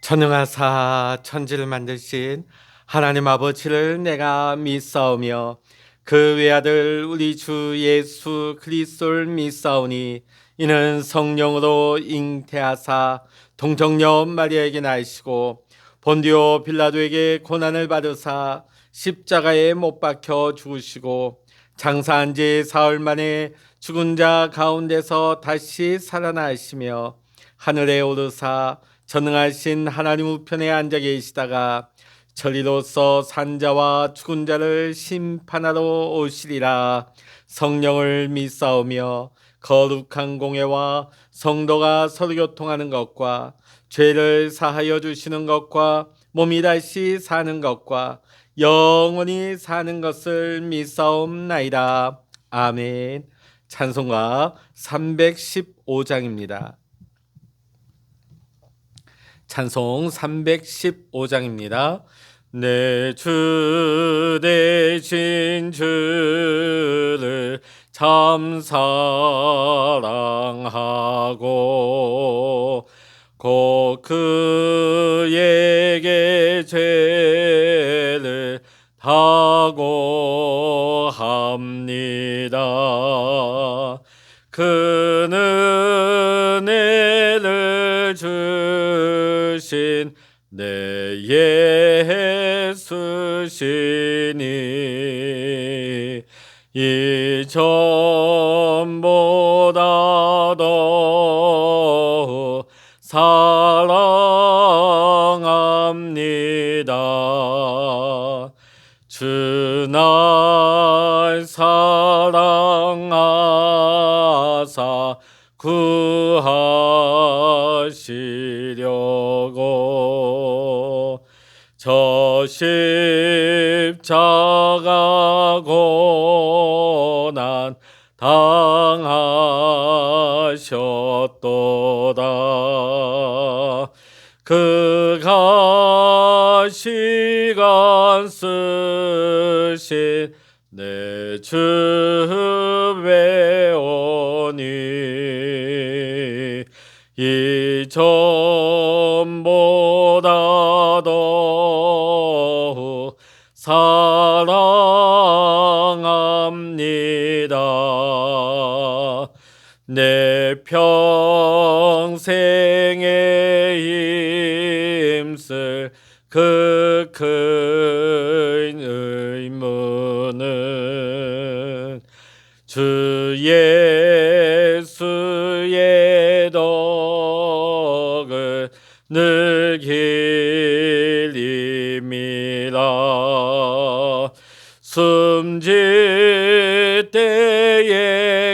전능하사 천지를 만드신 하나님 아버지를 내가 믿사오며 그 외아들 우리 주 예수 그리스도를 믿사오니 이는 성령으로 잉태하사 동정녀 마리아에게 나시고 본디오 빌라도에게 고난을 받으사 십자가에 못 박혀 죽으시고 장사한 지 사흘 만에 죽은 자 가운데서 다시 살아나시며 하늘에 오르사 전능하신 하나님 우편에 앉아 계시다가 저리로서 산자와 죽은 자를 심판하러 오시리라. 성령을 믿사오며 거룩한 공회와 성도가 서로 교통하는 것과 죄를 사하여 주시는 것과 몸이 다시 사는 것과 영원히 사는 것을 믿사옵나이다. 아멘. 찬송가 315장입니다. 찬송 315장입니다. 내 주 되신 주를 참 사랑하고 곧 그에게 죄를 다고합니다. 그는 은혜를 주신 내 예수시니 이전보다 더 사랑합니다. 주 날 사랑하사 구하시려고 저 십자가 고난 당하셨도다. 그가 시간 쓰신 내 주 배우니 이전보다 더욱 사랑합니다. 내 평생에 힘쓸 그 큰 의무는 주 예수의 덕을 늘 길림이라. 숨질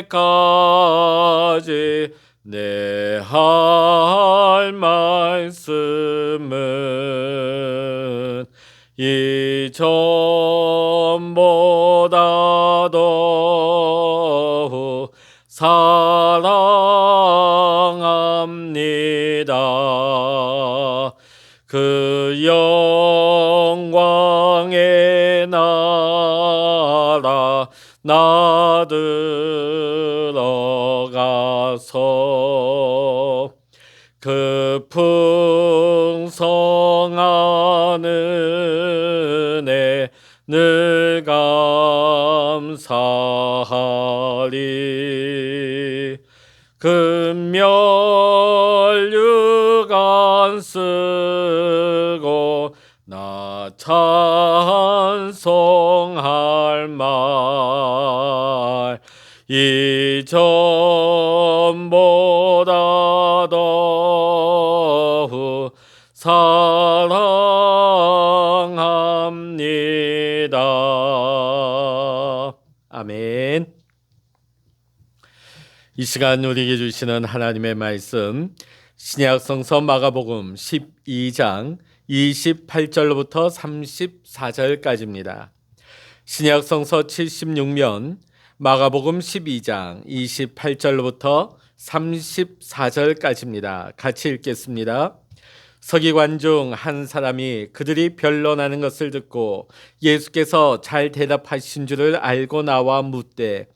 때에까지 내 할 말씀은 이전보다 더욱 사랑합니다. 그 영광의 나라 나 들어가서 그 풍성한 은혜 늘 감사하리. 금멸육안 쓰고 나 찬송할 말 이전보다 더욱 사랑합니다. 아멘. 이 시간 우리에게 주시는 하나님의 말씀 신약성서 마가복음 12장 28절로부터 34절까지입니다. 신약성서 76면 마가복음 12장 28절로부터 34절까지입니다. 같이 읽겠습니다. 서기관 중 한 사람이 그들이 변론하는 것을 듣고 예수께서 잘 대답하신 줄을 알고 나와 묻되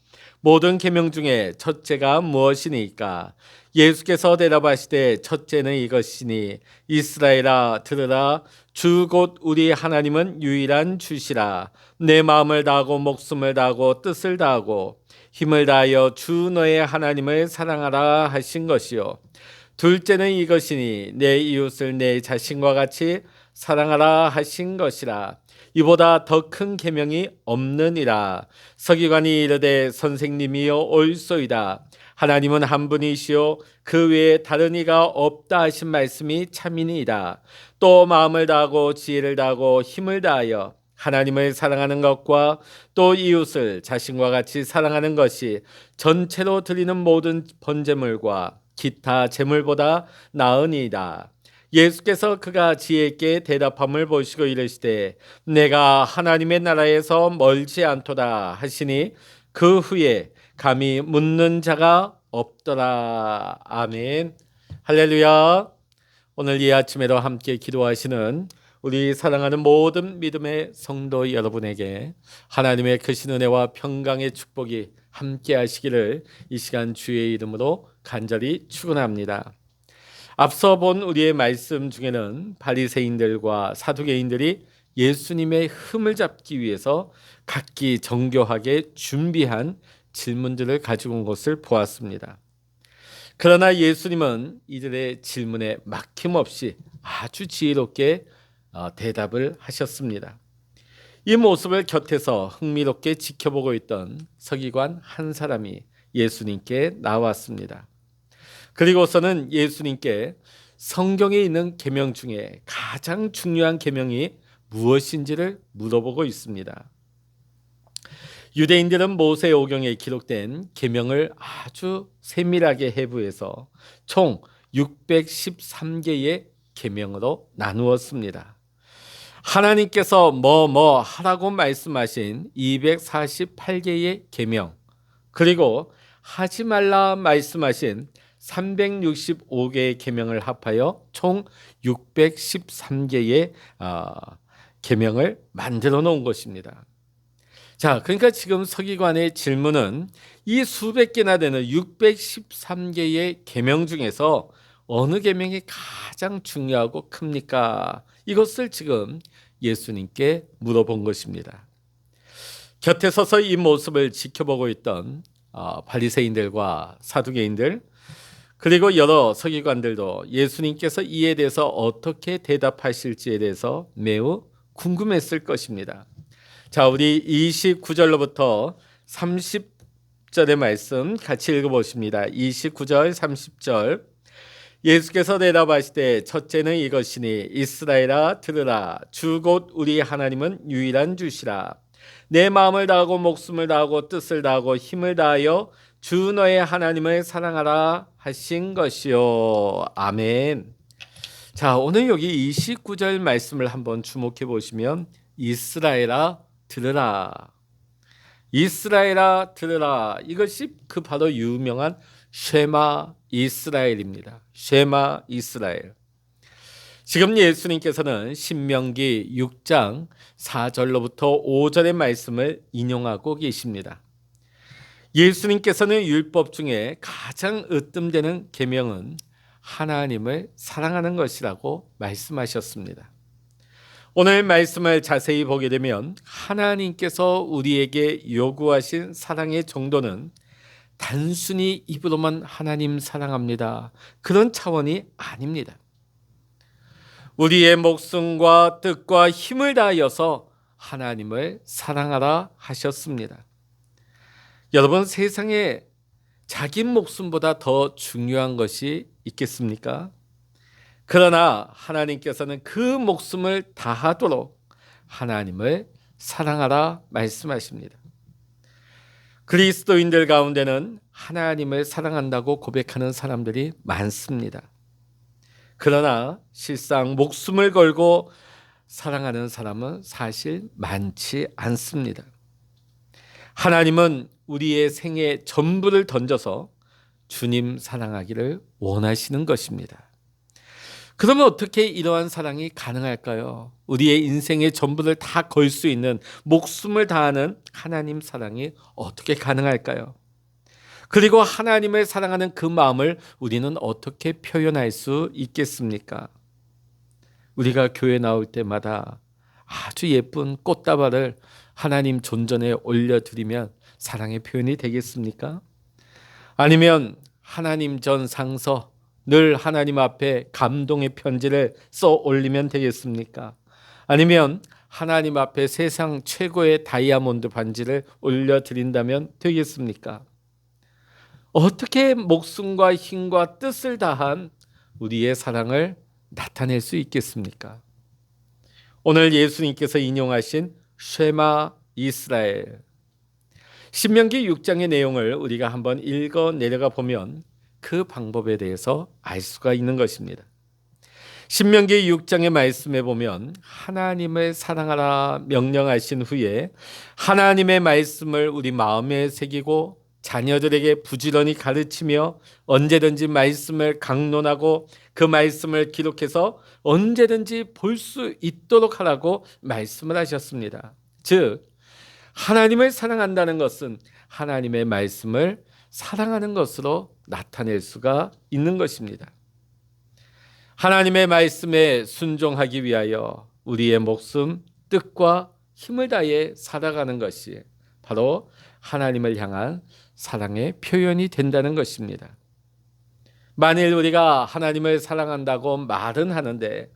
모든 계명 중에 첫째가 무엇이니까? 예수께서 대답하시되 첫째는 이것이니 이스라엘아 들으라 주 곧 우리 하나님은 유일한 주시라. 내 마음을 다하고 목숨을 다하고 뜻을 다하고 힘을 다하여 주 너의 하나님을 사랑하라 하신 것이요. 둘째는 이것이니 내 이웃을 내 자신과 같이 사랑하라 하신 것이라. 이보다 더 큰 계명이 없느니라. 서기관이 이르되 선생님이여 옳소이다. 하나님은 한 분이시요 그 외에 다른 이가 없다 하신 말씀이 참이니이다. 또 마음을 다하고 지혜를 다하고 힘을 다하여 하나님을 사랑하는 것과 또 이웃을 자신과 같이 사랑하는 것이 전체로 드리는 모든 번제물과 기타 제물보다 나으니이다. 예수께서 그가 지혜 있게 대답함을 보시고 이르시되 내가 하나님의 나라에서 멀지 않도다 하시니 그 후에 감히 묻는 자가 없더라. 아멘. 할렐루야. 오늘 이 아침에도 함께 기도하시는 우리 사랑하는 모든 믿음의 성도 여러분에게 하나님의 크신 은혜와 평강의 축복이 함께 하시기를 이 시간 주의 이름으로 간절히 축원합니다. 앞서 본 우리의 말씀 중에는 바리새인들과 사두개인들이 예수님의 흠을 잡기 위해서 각기 정교하게 준비한 질문들을 가지고 온 것을 보았습니다. 그러나 예수님은 이들의 질문에 막힘없이 아주 지혜롭게 대답을 하셨습니다. 이 모습을 곁에서 흥미롭게 지켜보고 있던 서기관 한 사람이 예수님께 나왔습니다. 그리고서는 예수님께 성경에 있는 계명 중에 가장 중요한 계명이 무엇인지를 물어보고 있습니다. 유대인들은 모세오경에 기록된 계명을 아주 세밀하게 해부해서 총 613개의 계명으로 나누었습니다. 하나님께서 뭐 하라고 말씀하신 248개의 계명, 그리고 하지 말라 말씀하신 365개의 계명을 합하여 총 613개의 계명을 만들어 놓은 것입니다. 자, 그러니까 지금 서기관의 질문은 이 수백 개나 되는 613개의 계명 중에서 어느 계명이 가장 중요하고 큽니까? 이것을 지금 예수님께 물어본 것입니다. 곁에 서서 이 모습을 지켜보고 있던 바리새인들과 사두개인들, 그리고 여러 서기관들도 예수님께서 이에 대해서 어떻게 대답하실지에 대해서 매우 궁금했을 것입니다. 자, 우리 29절로부터 30절의 말씀 같이 읽어보십니다. 29절 30절. 예수께서 대답하시되 첫째는 이것이니 이스라엘아 들으라 주 곧 우리 하나님은 유일한 주시라. 내 마음을 다하고 목숨을 다하고 뜻을 다하고 힘을 다하여 주 너의 하나님을 사랑하라 하신 것이요. 아멘. 자, 오늘 여기 29절 말씀을 한번 주목해 보시면 이스라엘아 들으라. 이스라엘아 들으라. 이것이 그 바로 유명한 쉐마 이스라엘입니다. 쉐마 이스라엘. 지금 예수님께서는 신명기 6장 4절로부터 5절의 말씀을 인용하고 계십니다. 예수님께서는 율법 중에 가장 으뜸되는 계명은 하나님을 사랑하는 것이라고 말씀하셨습니다. 오늘 말씀을 자세히 보게 되면 하나님께서 우리에게 요구하신 사랑의 정도는 단순히 입으로만 하나님 사랑합니다, 그런 차원이 아닙니다. 우리의 목숨과 뜻과 힘을 다하여서 하나님을 사랑하라 하셨습니다. 여러분, 세상에 자기 목숨보다 더 중요한 것이 있겠습니까? 그러나 하나님께서는 그 목숨을 다하도록 하나님을 사랑하라 말씀하십니다. 그리스도인들 가운데는 하나님을 사랑한다고 고백하는 사람들이 많습니다. 그러나 실상 목숨을 걸고 사랑하는 사람은 사실 많지 않습니다. 하나님은 우리의 생애 전부를 던져서 주님 사랑하기를 원하시는 것입니다. 그러면 어떻게 이러한 사랑이 가능할까요? 우리의 인생의 전부를 다 걸 수 있는 목숨을 다하는 하나님 사랑이 어떻게 가능할까요? 그리고 하나님을 사랑하는 그 마음을 우리는 어떻게 표현할 수 있겠습니까? 우리가 교회 나올 때마다 아주 예쁜 꽃다발을 하나님 존전에 올려드리면 사랑의 표현이 되겠습니까? 아니면 하나님 전 상서, 늘 하나님 앞에 감동의 편지를 써 올리면 되겠습니까? 아니면 하나님 앞에 세상 최고의 다이아몬드 반지를 올려드린다면 되겠습니까? 어떻게 목숨과 힘과 뜻을 다한 우리의 사랑을 나타낼 수 있겠습니까? 오늘 예수님께서 인용하신 쉐마 이스라엘, 신명기 6장의 내용을 우리가 한번 읽어 내려가 보면 그 방법에 대해서 알 수가 있는 것입니다. 신명기 6장의 말씀에 보면 하나님을 사랑하라 명령하신 후에 하나님의 말씀을 우리 마음에 새기고 자녀들에게 부지런히 가르치며 언제든지 말씀을 강론하고 그 말씀을 기록해서 언제든지 볼 수 있도록 하라고 말씀을 하셨습니다. 즉 하나님을 사랑한다는 것은 하나님의 말씀을 사랑하는 것으로 나타낼 수가 있는 것입니다. 하나님의 말씀에 순종하기 위하여 우리의 목숨, 뜻과 힘을 다해 살아가는 것이 바로 하나님을 향한 사랑의 표현이 된다는 것입니다. 만일 우리가 하나님을 사랑한다고 말은 하는데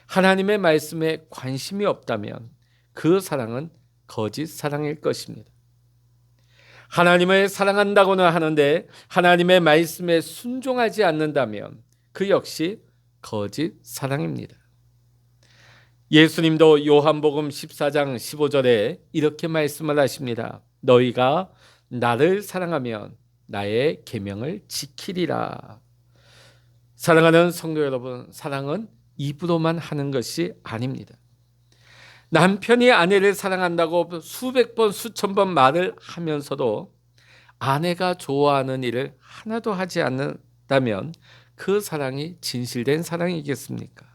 하나님의 말씀에 관심이 없다면 그 사랑은 거짓 사랑일 것입니다. 하나님을 사랑한다고는 하는데 하나님의 말씀에 순종하지 않는다면 그 역시 거짓 사랑입니다. 예수님도 요한복음 14장 15절에 이렇게 말씀을 하십니다. 너희가 나를 사랑하면 나의 계명을 지키리라. 사랑하는 성도 여러분, 사랑은 입으로만 하는 것이 아닙니다. 남편이 아내를 사랑한다고 수백 번 수천 번 말을 하면서도 아내가 좋아하는 일을 하나도 하지 않는다면 그 사랑이 진실된 사랑이겠습니까?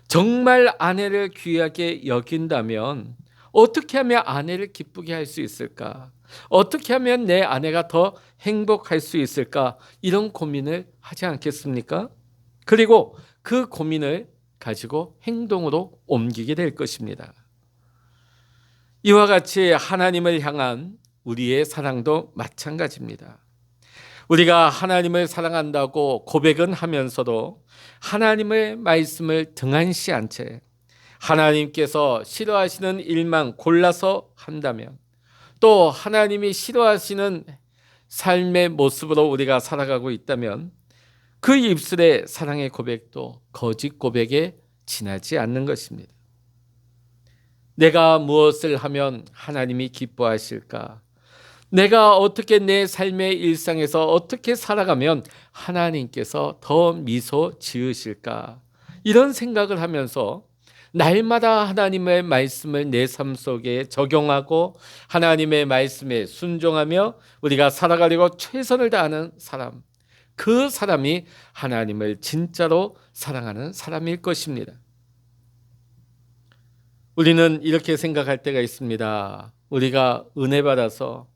정말 아내를 귀하게 여긴다면 어떻게 하면 아내를 기쁘게 할 수 있을까? 어떻게 하면 내 아내가 더 행복할 수 있을까? 이런 고민을 하지 않겠습니까? 그리고 그 고민을 가지고 행동으로 옮기게 될 것입니다. 이와 같이 하나님을 향한 우리의 사랑도 마찬가지입니다. 우리가 하나님을 사랑한다고 고백은 하면서도 하나님의 말씀을 등한시한 채 하나님께서 싫어하시는 일만 골라서 한다면, 또 하나님이 싫어하시는 삶의 모습으로 우리가 살아가고 있다면 그 입술의 사랑의 고백도 거짓 고백에 지나지 않는 것입니다. 내가 무엇을 하면 하나님이 기뻐하실까? 내가 어떻게 내 삶의 일상에서 어떻게 살아가면 하나님께서 더 미소 지으실까? 이런 생각을 하면서 날마다 하나님의 말씀을 내 삶 속에 적용하고 하나님의 말씀에 순종하며 우리가 살아가려고 최선을 다하는 사람, 그 사람이 하나님을 진짜로 사랑하는 사람일 것입니다. 우리는 이렇게 생각할 때가 있습니다. 우리가 은혜 받아서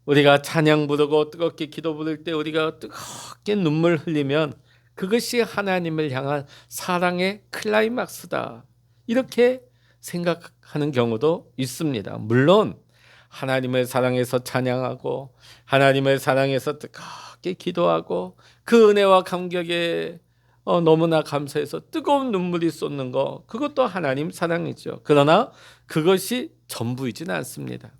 우리가 찬양 부르고 뜨겁게 기도 부를 때 우리가 뜨겁게 눈물 흘리면 그것이 하나님을 향한 사랑의 클라이막스다, 이렇게 생각하는 경우도 있습니다. 물론 하나님을 사랑해서 찬양하고 하나님을 사랑해서 뜨겁게 기도하고 그 은혜와 감격에 너무나 감사해서 뜨거운 눈물이 쏟는 거, 그것도 하나님 사랑이죠. 그러나 그것이 전부이지는 않습니다.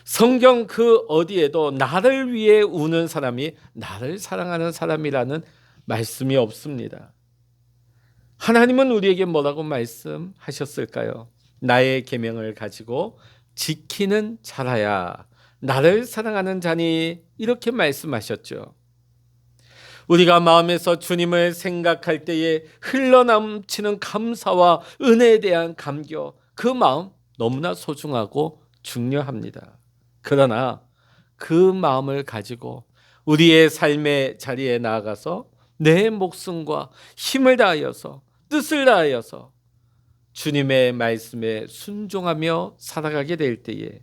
성경 그 어디에도 나를 위해 우는 사람이 나를 사랑하는 사람이라는 말씀이 없습니다. 하나님은 우리에게 뭐라고 말씀하셨을까요? 나의 계명을 가지고 지키는 자라야 나를 사랑하는 자니, 이렇게 말씀하셨죠. 우리가 마음에서 주님을 생각할 때에 흘러넘치는 감사와 은혜에 대한 감격, 그 마음 너무나 소중하고 중요합니다. 그러나 그 마음을 가지고 우리의 삶의 자리에 나아가서 내 목숨과 힘을 다하여서 뜻을 다하여서 주님의 말씀에 순종하며 살아가게 될 때에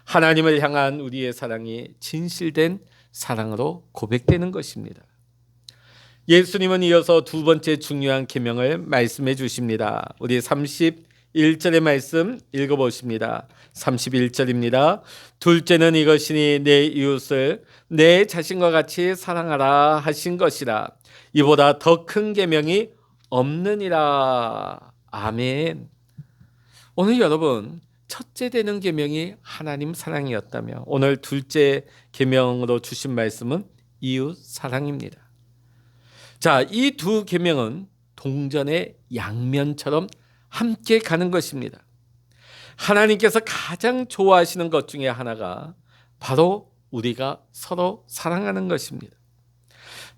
하나님을 향한 우리의 사랑이 진실된 사랑으로 고백되는 것입니다. 예수님은 이어서 두 번째 중요한 계명을 말씀해 주십니다. 우리 31절의 말씀 읽어보십니다. 31절입니다. 둘째는 이것이니 내 이웃을 내 자신과 같이 사랑하라 하신 것이라. 이보다 더 큰 계명이 없느니라. 아멘. 오늘 여러분, 첫째 되는 계명이 하나님 사랑이었다며 오늘 둘째 계명으로 주신 말씀은 이웃 사랑입니다. 자, 이 두 계명은 동전의 양면처럼 함께 가는 것입니다. 하나님께서 가장 좋아하시는 것 중에 하나가 바로 우리가 서로 사랑하는 것입니다.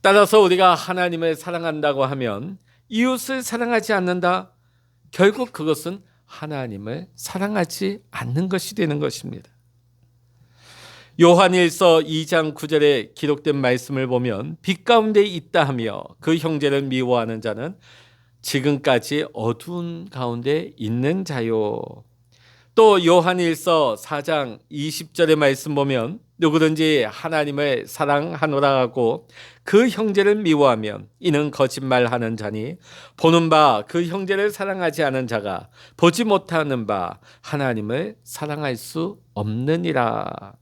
따라서 우리가 하나님을 사랑한다고 하면 이웃을 사랑하지 않는다? 결국 그것은 하나님을 사랑하지 않는 것이 되는 것입니다. 요한일서 2장 9절에 기록된 말씀을 보면 빛 가운데 있다 하며 그 형제를 미워하는 자는 지금까지 어두운 가운데 있는 자요. 또 요한일서 4장 20절의 말씀 보면 누구든지 하나님을 사랑하노라 하고 그 형제를 미워하면 이는 거짓말하는 자니 보는 바 그 형제를 사랑하지 않은 자가 보지 못하는 바 하나님을 사랑할 수 없느니라.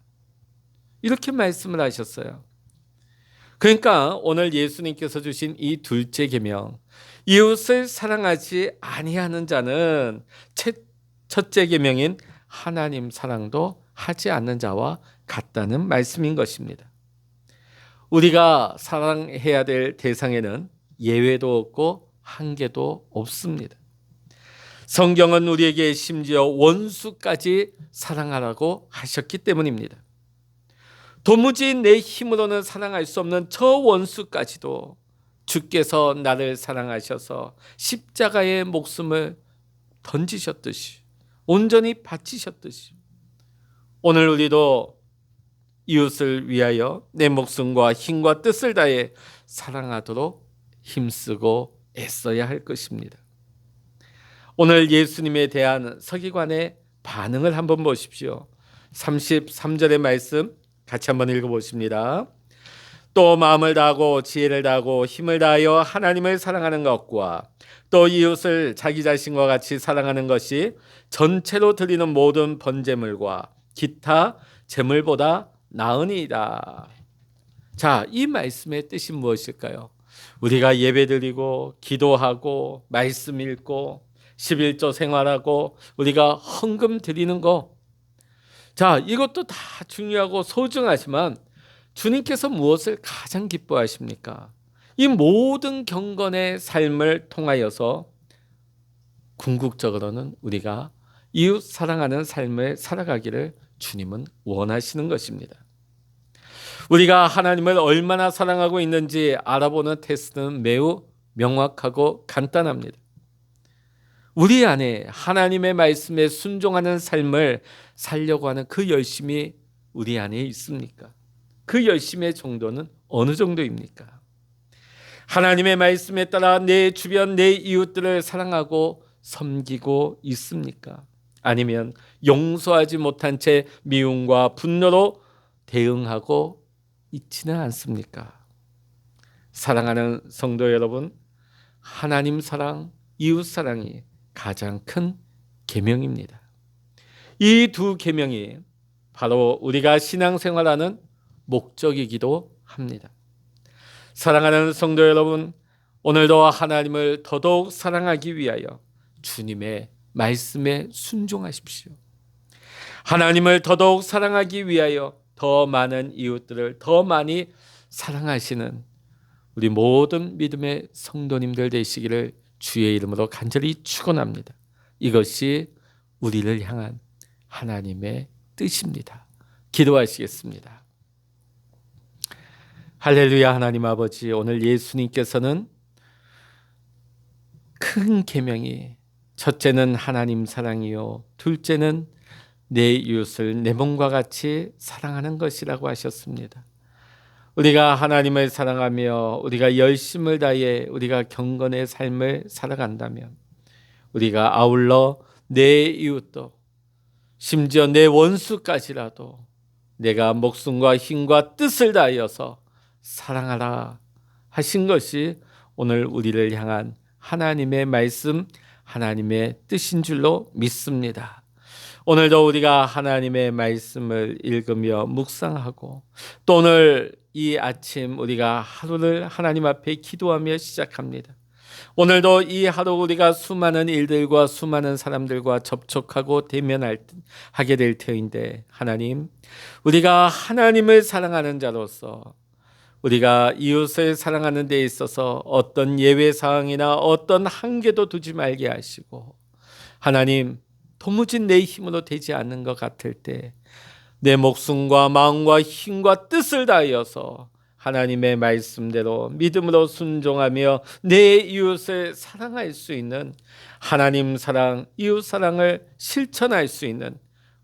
이렇게 말씀을 하셨어요. 그러니까 오늘 예수님께서 주신 이 둘째 계명, 이웃을 사랑하지 아니하는 자는 첫째 계명인 하나님 사랑도 하지 않는 자와 같다는 말씀인 것입니다. 우리가 사랑해야 될 대상에는 예외도 없고 한계도 없습니다. 성경은 우리에게 심지어 원수까지 사랑하라고 하셨기 때문입니다. 도무지 내 힘으로는 사랑할 수 없는 저 원수까지도 주께서 나를 사랑하셔서 십자가의 목숨을 던지셨듯이 온전히 바치셨듯이 오늘 우리도 이웃을 위하여 내 목숨과 힘과 뜻을 다해 사랑하도록 힘쓰고 애써야 할 것입니다. 오늘 예수님에 대한 서기관의 반응을 한번 보십시오. 33절의 말씀 같이 한번 읽어보십니다. 또 마음을 다하고 지혜를 다하고 힘을 다하여 하나님을 사랑하는 것과 또 이웃을 자기 자신과 같이 사랑하는 것이 전체로 드리는 모든 번제물과 기타 제물보다 나으니이다. 자, 이 말씀의 뜻이 무엇일까요? 우리가 예배드리고 기도하고 말씀 읽고 11조 생활하고 우리가 헌금 드리는 거, 자, 이것도 다 중요하고 소중하지만 주님께서 무엇을 가장 기뻐하십니까? 이 모든 경건의 삶을 통하여서 궁극적으로는 우리가 이웃 사랑하는 삶을 살아가기를 주님은 원하시는 것입니다. 우리가 하나님을 얼마나 사랑하고 있는지 알아보는 테스트는 매우 명확하고 간단합니다. 우리 안에 하나님의 말씀에 순종하는 삶을 살려고 하는 그 열심이 우리 안에 있습니까? 그 열심의 정도는 어느 정도입니까? 하나님의 말씀에 따라 내 주변 내 이웃들을 사랑하고 섬기고 있습니까? 아니면 용서하지 못한 채 미움과 분노로 대응하고 있지는 않습니까? 사랑하는 성도 여러분, 하나님 사랑, 이웃 사랑이 가장 큰 계명입니다. 이 두 계명이 바로 우리가 신앙생활하는 목적이기도 합니다. 사랑하는 성도 여러분, 오늘도 하나님을 더더욱 사랑하기 위하여 주님의 말씀에 순종하십시오. 하나님을 더더욱 사랑하기 위하여 더 많은 이웃들을 더 많이 사랑하시는 우리 모든 믿음의 성도님들 되시기를 주의 이름으로 간절히 축원합니다. 이것이 우리를 향한 하나님의 뜻입니다. 기도하시겠습니다. 할렐루야. 하나님 아버지, 오늘 예수님께서는 큰 계명이 첫째는 하나님 사랑이요 둘째는 내 이웃을 내 몸과 같이 사랑하는 것이라고 하셨습니다. 우리가 하나님을 사랑하며 우리가 열심을 다해 우리가 경건의 삶을 살아간다면 우리가 아울러 내 이웃도 심지어 내 원수까지라도 내가 목숨과 힘과 뜻을 다하여서 사랑하라 하신 것이 오늘 우리를 향한 하나님의 말씀, 하나님의 뜻인 줄로 믿습니다. 오늘도 우리가 하나님의 말씀을 읽으며 묵상하고 또 오늘 이 아침 우리가 하루를 하나님 앞에 기도하며 시작합니다. 오늘도 이 하루 우리가 수많은 일들과 수많은 사람들과 접촉하고 하게 될 터인데, 하나님, 우리가 하나님을 사랑하는 자로서 우리가 이웃을 사랑하는 데 있어서 어떤 예외 사항이나 어떤 한계도 두지 말게 하시고, 하나님, 도무지 내 힘으로 되지 않는 것 같을 때 내 목숨과 마음과 힘과 뜻을 다하여서 하나님의 말씀대로 믿음으로 순종하며 내 이웃을 사랑할 수 있는 하나님 사랑, 이웃 사랑을 실천할 수 있는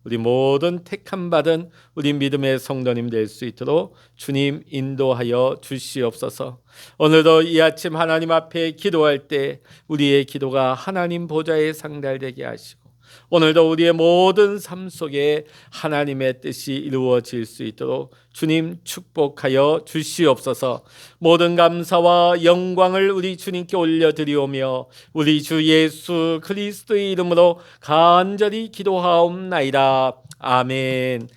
우리 모든 택함 받은 우리 믿음의 성도님 될 수 있도록 주님 인도하여 주시옵소서. 오늘도 이 아침 하나님 앞에 기도할 때 우리의 기도가 하나님 보좌에 상달되게 하시고, 오늘도 우리의 모든 삶 속에 하나님의 뜻이 이루어질 수 있도록 주님 축복하여 주시옵소서. 모든 감사와 영광을 우리 주님께 올려드리오며 우리 주 예수 그리스도의 이름으로 간절히 기도하옵나이다. 아멘.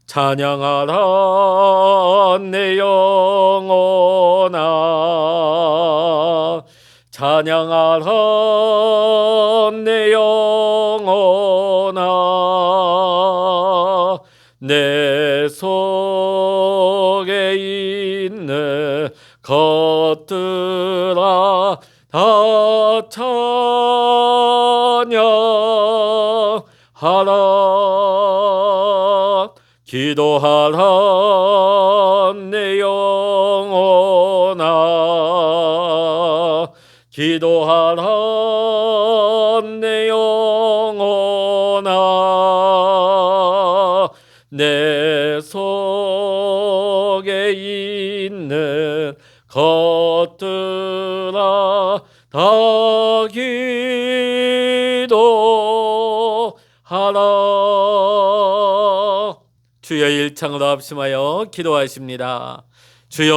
찬양하라 내 영혼아, 찬양하라 내 영혼아, 내 속에 있는 것들아 다 찬양하라. 기도하라 내 영혼아, 기도하라 내 영혼아, 내 속에 있는 것들아 다 기도하라. 주여 일창으로 합심하여 기도하십니다. 주여